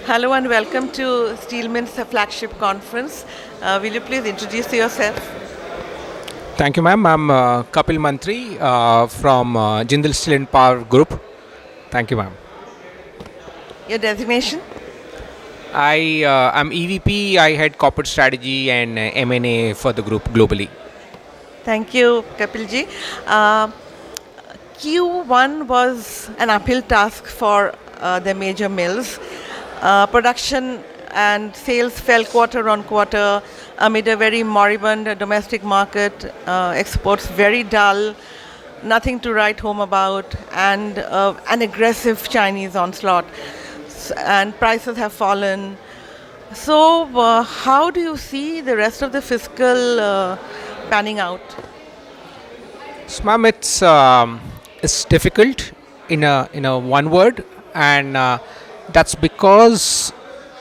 Hello and welcome to Steelmint's flagship conference. Will you please introduce yourself? Thank you, ma'am. I'm Kapil Mantri from Jindal Steel and Power Group. Thank you, ma'am. Your designation? I'm EVP. I head corporate strategy and M&A for the group globally. Thank you, Kapilji. Uh, Q1 was an uphill task for the major mills. Production and sales fell quarter on quarter amid a very moribund domestic market, exports very dull, nothing to write home about, and an aggressive Chinese onslaught. And prices have fallen. So, how do you see the rest of the fiscal panning out? So, ma'am, it's difficult in a one word, and that's because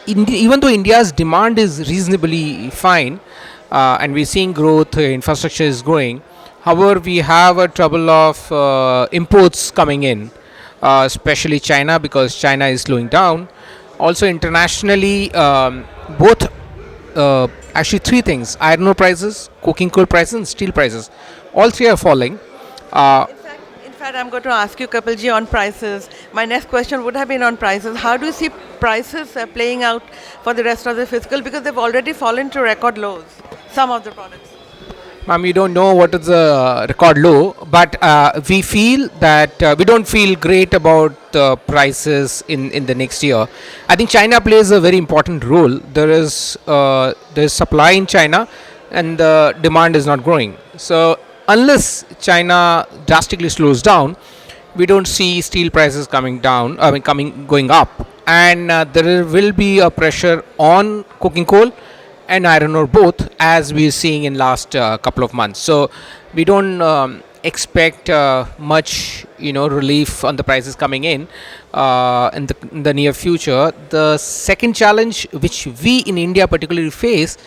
even though India's demand is reasonably fine, and we're seeing growth, infrastructure is growing. However, we have a trouble of imports coming in, especially China, because China is slowing down. Also, internationally, both actually three things: iron ore prices, coking coal prices, and steel prices. All three are falling. Uh, In fact, I'm going to ask you, Kapilji, on prices. My next question would have been on prices. How do you see prices playing out for the rest of the fiscal? Because they've already fallen to record lows, some of the products. Ma'am, we don't know what is the record low, but we feel that we don't feel great about the prices in the next year. I think China plays a very important role. There is supply in China, and the demand is not growing. So unless China drastically slows down, we don't see steel prices coming down. I mean, coming going up, and there will be a pressure on coking coal and iron ore both, as we're seeing in last couple of months. So we don't expect much relief on the prices coming in the near future. The second challenge which we in India particularly face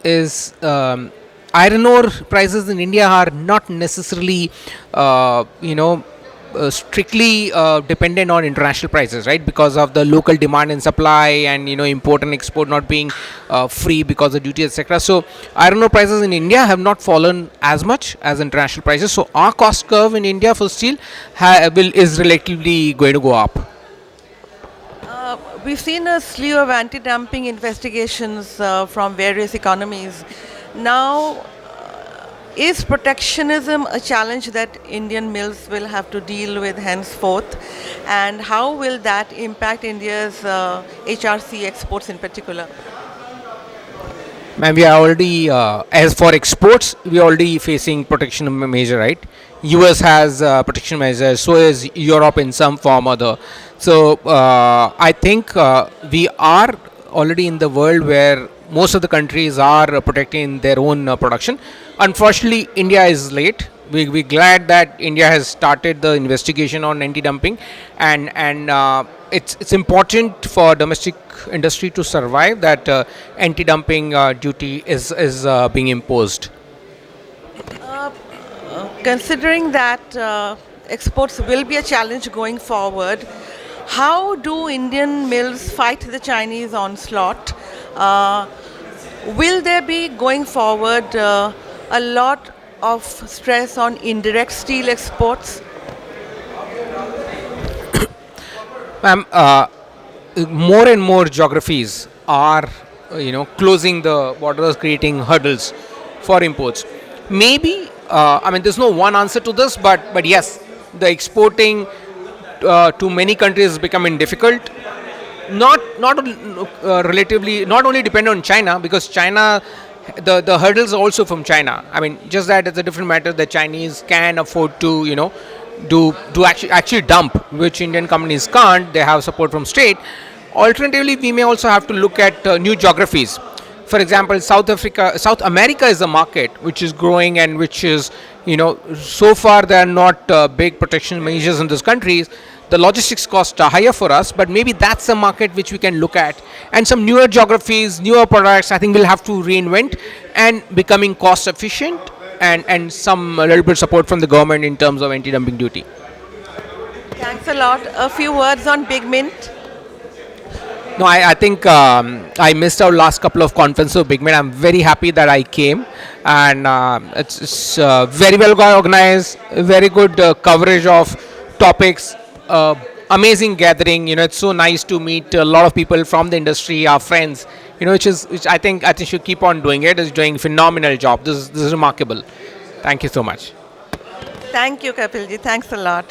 is iron ore prices in India are not necessarily strictly dependent on international prices, right? Because of the local demand and supply, and import and export not being free because of duty, etc. So iron ore prices in India have not fallen as much as international prices. So our cost curve in India for steel is relatively going to go up. We've seen a slew of anti-dumping investigations from various economies. Now, is protectionism a challenge that Indian mills will have to deal with henceforth? And how will that impact India's HRC exports in particular? And we are already, as for exports, we are already facing protection measure, right? US has protection measures, so is Europe in some form or other. So I think we are already in the world where most of the countries are protecting their own production. Unfortunately, India is late. We're glad that India has started the investigation on anti-dumping, and it's important for domestic industry to survive that anti-dumping duty is being imposed. Considering that exports will be a challenge going forward, how do Indian mills fight the Chinese onslaught? Uh, will there be going forward a lot of stress on indirect steel exports? Ma'am, more and more geographies are closing the borders, creating hurdles for imports. Maybe I mean there's no one answer to this, but yes, the exporting to many countries is becoming difficult. Not relatively not only dependent on China, because China, the hurdles are also from China. I mean, just that it's a different matter. The Chinese can afford to do actually dump, which Indian companies can't. They have support from state. Alternatively, we may also have to look at new geographies. For example, South America is a market which is growing, and which is, so far there are not big protection measures in those countries. The logistics costs are higher for us, but maybe that's a market which we can look at. And some newer geographies, newer products, I think we'll have to reinvent and becoming cost efficient, and some a little bit support from the government in terms of anti-dumping duty. Thanks a lot. A few words on BigMint. No, I think I missed out last couple of conferences of BigMint. I'm very happy that I came, and it's very well organized, very good coverage of topics, amazing gathering. It's so nice to meet a lot of people from the industry, our friends. Which I think should keep on doing it. Is doing phenomenal job. This is remarkable. Thank you so much. Thank you, Kapilji. Thanks a lot.